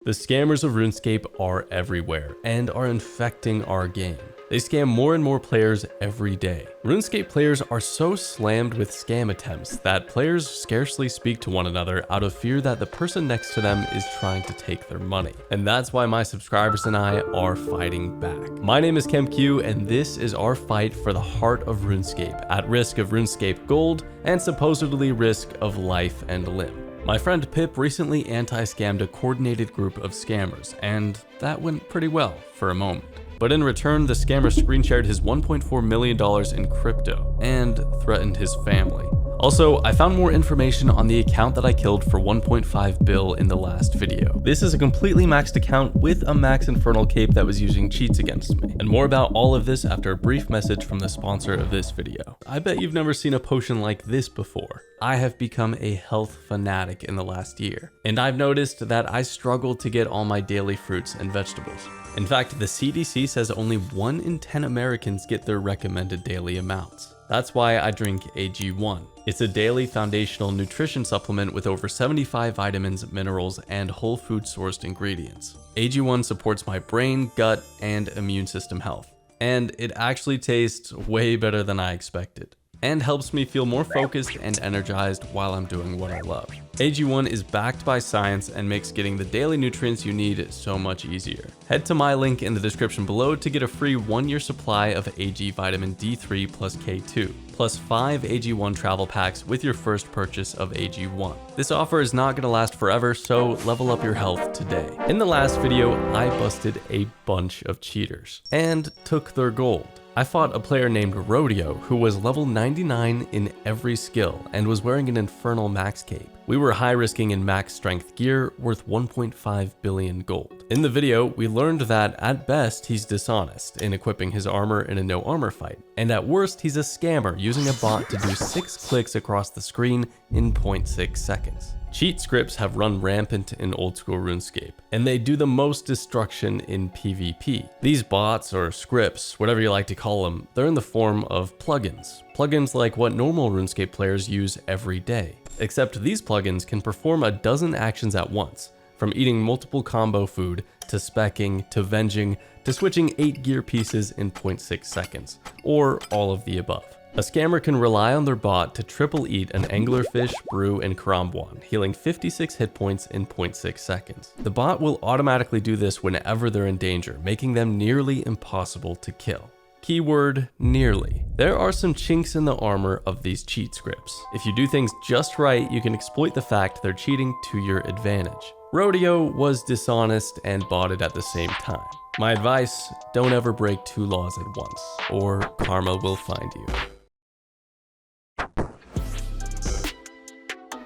The scammers of RuneScape are everywhere and are infecting our game. They scam more and more players every day. RuneScape players are so slammed with scam attempts that players scarcely speak to one another out of fear that the person next to them is trying to take their money. And that's why my subscribers and I are fighting back. My name is KemQ, and this is our fight for the heart of RuneScape, at risk of RuneScape gold and supposedly risk of life and limb. My friend Pip recently anti-scammed a coordinated group of scammers, and that went pretty well for a moment. But in return, the scammer screen shared his $1.4 million in crypto and threatened his family. Also, I found more information on the account that I killed for 1.5 bill in the last video. This is a completely maxed account with a max infernal cape that was using cheats against me. And more about all of this after a brief message from the sponsor of this video. I bet you've never seen a potion like this before. I have become a health fanatic in the last year, and I've noticed that I struggle to get all my daily fruits and vegetables. In fact, the CDC says only 1 in 10 Americans get their recommended daily amounts. That's why I drink AG1. It's a daily foundational nutrition supplement with over 75 vitamins, minerals, and whole food sourced ingredients. AG1 supports my brain, gut, and immune system health. And it actually tastes way better than I expected, and helps me feel more focused and energized while I'm doing what I love. AG1 is backed by science and makes getting the daily nutrients you need so much easier. Head to my link in the description below to get a free 1-year supply of AG vitamin D3 plus K2, plus 5 AG1 travel packs with your first purchase of AG1. This offer is not going to last forever, so level up your health today. In the last video, I busted a bunch of cheaters and took their gold. I fought a player named Rodeo who was level 99 in every skill and was wearing an infernal max cape. We were high risking in max strength gear worth 1.5 billion gold. In the video, we learned that at best he's dishonest in equipping his armor in a no armor fight, and at worst he's a scammer using a bot to do 6 clicks across the screen in 0.6 seconds. Cheat scripts have run rampant in old school RuneScape, and they do the most destruction in PvP. These bots, or scripts, whatever you like to call them, they're in the form of plugins. Plugins like what normal RuneScape players use every day. Except these plugins can perform a dozen actions at once, from eating multiple combo food, to specking, to venging, to switching 8 gear pieces in 0.6 seconds, or all of the above. A scammer can rely on their bot to triple eat an anglerfish, brew, and karambuan, healing 56 hit points in 0.6 seconds. The bot will automatically do this whenever they're in danger, making them nearly impossible to kill. Keyword nearly. There are some chinks in the armor of these cheat scripts. If you do things just right, you can exploit the fact they're cheating to your advantage. Rodeo was dishonest and botted at the same time. My advice, don't ever break 2 laws at once, or karma will find you.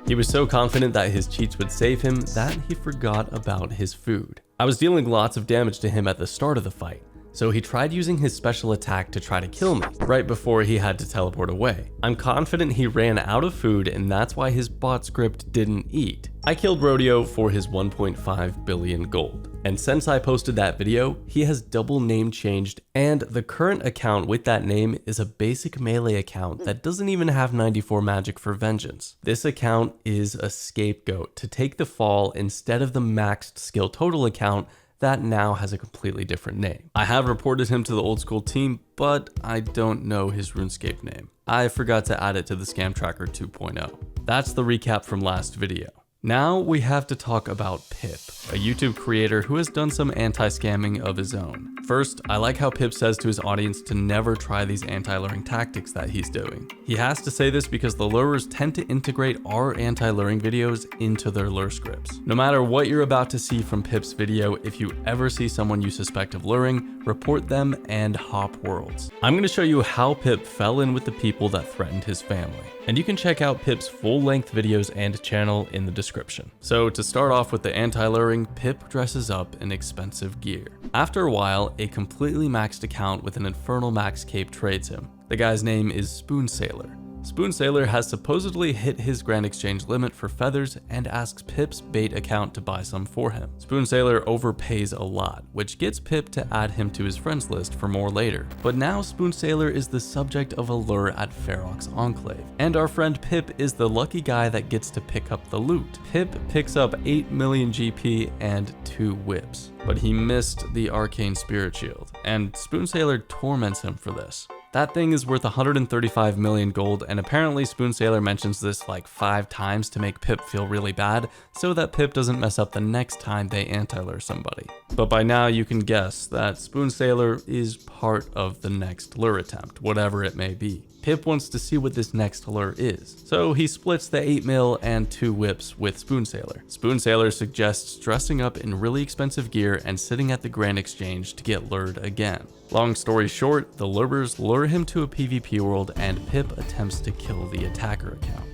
He was so confident that his cheats would save him that he forgot about his food. I was dealing lots of damage to him at the start of the fight, so he tried using his special attack to try to kill me, right before he had to teleport away. I'm confident he ran out of food, and that's why his bot script didn't eat. I killed Rodeo for his 1.5 billion gold. And since I posted that video, he has double name changed, and the current account with that name is a basic melee account that doesn't even have 94 magic for vengeance. This account is a scapegoat to take the fall instead of the maxed skill total account that now has a completely different name. I have reported him to the old school team, but I don't know his RuneScape name. I forgot to add it to the Scam Tracker 2.0. That's the recap from last video. Now we have to talk about Pip, a YouTube creator who has done some anti-scamming of his own. First, I like how Pip says to his audience to never try these anti-luring tactics that he's doing. He has to say this because the lurers tend to integrate our anti-luring videos into their lure scripts. No matter what you're about to see from Pip's video, if you ever see someone you suspect of luring, report them and hop worlds. I'm going to show you how Pip fell in with the people that threatened his family. And you can check out Pip's full-length videos and channel in the description. So to start off with the anti-luring, Pip dresses up in expensive gear. After a while, a completely maxed account with an infernal max cape trades him. The guy's name is Spoon Sailor. Spoon Sailor has supposedly hit his Grand Exchange limit for feathers and asks Pip's bait account to buy some for him. Spoon Sailor overpays a lot, which gets Pip to add him to his friends list for more later. But now Spoon Sailor is the subject of a lure at Ferox Enclave, and our friend Pip is the lucky guy that gets to pick up the loot. Pip picks up 8 million GP and 2 whips, but he missed the Arcane Spirit Shield, and Spoon Sailor torments him for this. That thing is worth 135 million gold, and apparently Spoon Sailor mentions this like 5 times to make Pip feel really bad, so that Pip doesn't mess up the next time they anti-lure somebody. But by now you can guess that Spoon Sailor is part of the next lure attempt, whatever it may be. Pip wants to see what this next lure is, so he splits the 8 mil and 2 whips with Spoon Sailor. Spoon Sailor suggests dressing up in really expensive gear and sitting at the Grand Exchange to get lured again. Long story short, the lurers lure him to a PvP world and Pip attempts to kill the attacker account.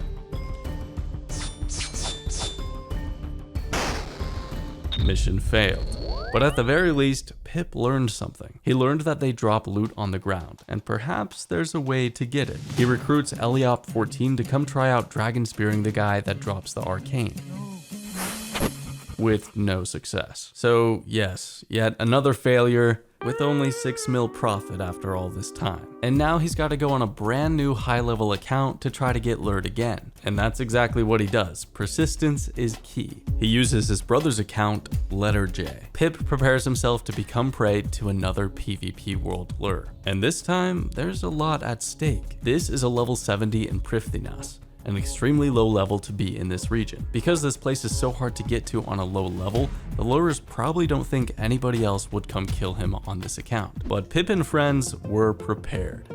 Mission failed. But at the very least, Pip learned something. He learned that they drop loot on the ground, and perhaps there's a way to get it. He recruits Eliop 14 to come try out dragon spearing the guy that drops the arcane, with no success. So yes, yet another failure, with only 6 mil profit after all this time. And now he's got to go on a brand new high level account to try to get lured again. And that's exactly what he does. Persistence is key. He uses his brother's account, Letter J. Pip prepares himself to become prey to another PvP world lure. And this time, there's a lot at stake. This is a level 70 in Prifddinas, an extremely low level to be in this region. Because this place is so hard to get to on a low level, the lurers probably don't think anybody else would come kill him on this account. But Pip and friends were prepared.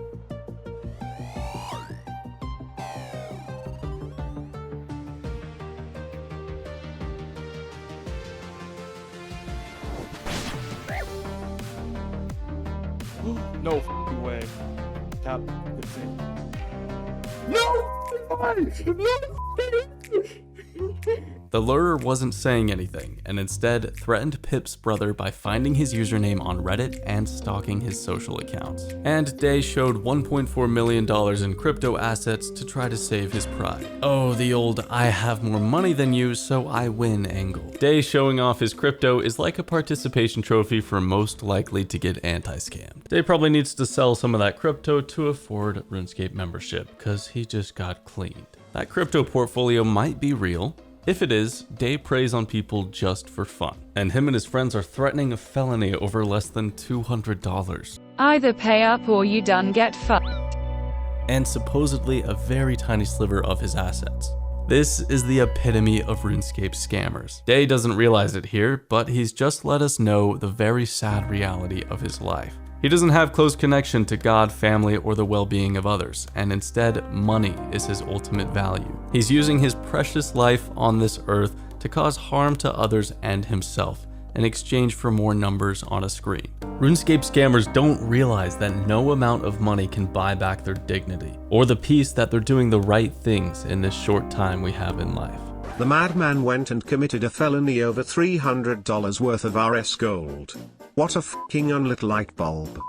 No f***ing way. Tap 15. No! The lurer wasn't saying anything, and instead threatened Pip's brother by finding his username on Reddit and stalking his social accounts. And Day showed $1.4 million in crypto assets to try to save his pride. Oh, the old I have more money than you, so I win angle. Day showing off his crypto is like a participation trophy for most likely to get anti-scammed. Day probably needs to sell some of that crypto to afford RuneScape membership, cause he just got cleaned. That crypto portfolio might be real. If it is, Day preys on people just for fun, and him and his friends are threatening a felony over less than $200. Either pay up or you done get fucked. And supposedly a very tiny sliver of his assets. This is the epitome of RuneScape scammers. Day doesn't realize it here, but he's just let us know the very sad reality of his life. He doesn't have close connection to God, family, or the well-being of others, and instead, money is his ultimate value. He's using his precious life on this earth to cause harm to others and himself, in exchange for more numbers on a screen. RuneScape scammers don't realize that no amount of money can buy back their dignity, or the peace that they're doing the right things in this short time we have in life. The madman went and committed a felony over $300 worth of RS gold. What a fucking unlit light bulb.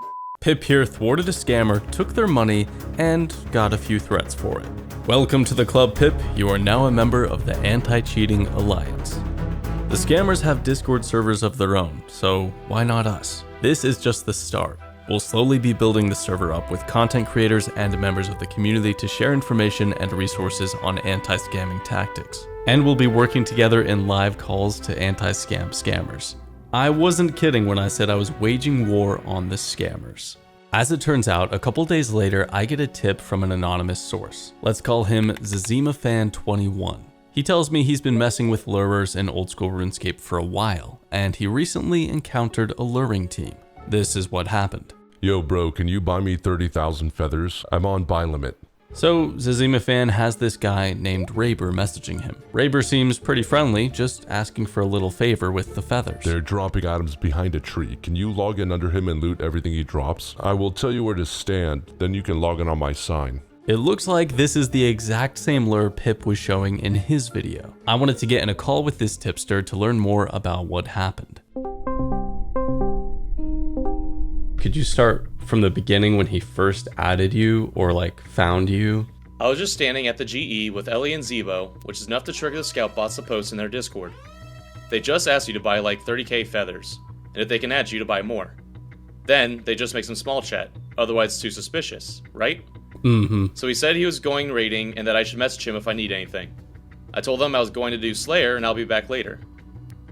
Pip here thwarted a scammer, took their money, and got a few threats for it. Welcome to the club, Pip. You are now a member of the Anti-Cheating Alliance. The scammers have Discord servers of their own, so why not us? This is just the start. We'll slowly be building the server up with content creators and members of the community to share information and resources on anti-scamming tactics. And we'll be working together in live calls to anti-scam scammers. I wasn't kidding when I said I was waging war on the scammers. As it turns out, a couple days later, I get a tip from an anonymous source. Let's call him ZazimaFan21. He tells me he's been messing with lurers in old school RuneScape for a while, and he recently encountered a luring team. This is what happened. Yo bro, can you buy me 30,000 feathers? I'm on buy limit. So ZazimaFan has this guy named Raber messaging him. Raber seems pretty friendly, just asking for a little favor with the feathers. They're dropping items behind a tree. Can you log in under him and loot everything he drops? I will tell you where to stand, then you can log in on my sign. It looks like this is the exact same lure Pip was showing in his video. I wanted to get in a call with this tipster to learn more about what happened. Could you start from the beginning when he first added you or like found you? I was just standing at the GE with Ellie and Zebo, which is enough to trigger the scout bots to post in their Discord. They just asked you to buy like 30k feathers, and if they can add you to buy more. Then, they just make some small chat, otherwise it's too suspicious, right? So he said he was going raiding and that I should message him if I need anything. I told him I was going to do Slayer and I'll be back later.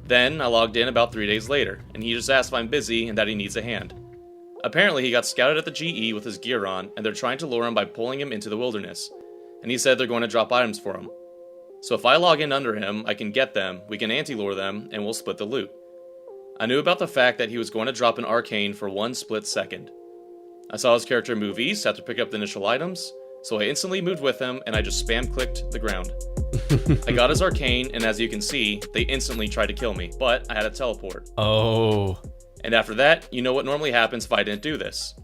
Then, I logged in about 3 days later, and he just asked if I'm busy and that he needs a hand. Apparently, he got scouted at the GE with his gear on, and they're trying to lure him by pulling him into the wilderness, and he said they're going to drop items for him. So if I log in under him, I can get them, we can anti-lure them, and we'll split the loot. I knew about the fact that he was going to drop an arcane for 1 split second. I saw his character move east after picking up the initial items, so I instantly moved with him, and I just spam-clicked the ground. I got his arcane, and as you can see, they instantly tried to kill me, but I had a teleport. Oh. And after that, you know what normally happens if I didn't do this.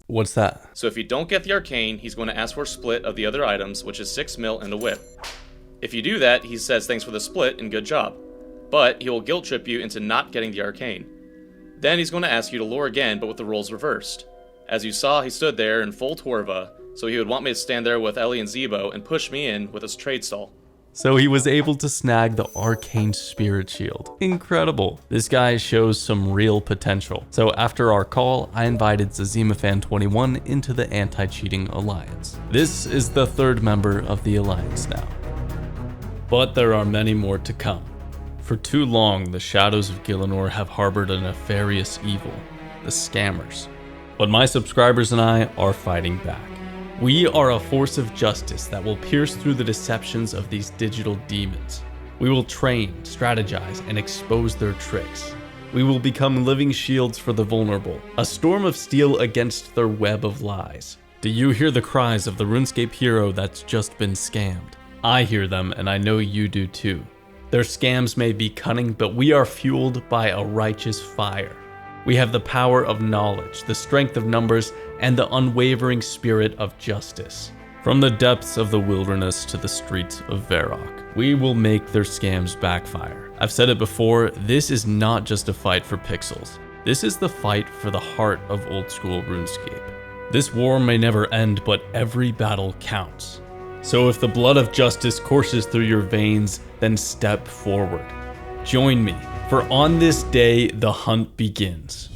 What's that? So if you don't get the arcane, he's going to ask for a split of the other items, which is 6 mil and a whip. If you do that, he says thanks for the split and good job. But he will guilt trip you into not getting the arcane. Then he's going to ask you to lure again, but with the roles reversed. As you saw, he stood there in full Torva, so he would want me to stand there with Ellie and Zebo and push me in with his trade stall. So he was able to snag the arcane spirit shield. Incredible. This guy shows some real potential. So after our call, I invited ZazimaFan21 into the Anti-Cheating Alliance. This is the 3rd member of the Alliance now. But there are many more to come. For too long, the shadows of Gielinor have harbored a nefarious evil, the scammers. But my subscribers and I are fighting back. We are a force of justice that will pierce through the deceptions of these digital demons. We will train, strategize, and expose their tricks. We will become living shields for the vulnerable, a storm of steel against their web of lies. Do you hear the cries of the RuneScape hero that's just been scammed? I hear them, and I know you do too. Their scams may be cunning, but we are fueled by a righteous fire. We have the power of knowledge, the strength of numbers, and the unwavering spirit of justice. From the depths of the wilderness to the streets of Varrock, we will make their scams backfire. I've said it before, this is not just a fight for pixels. This is the fight for the heart of old school RuneScape. This war may never end, but every battle counts. So if the blood of justice courses through your veins, then step forward. Join me, for on this day, the hunt begins.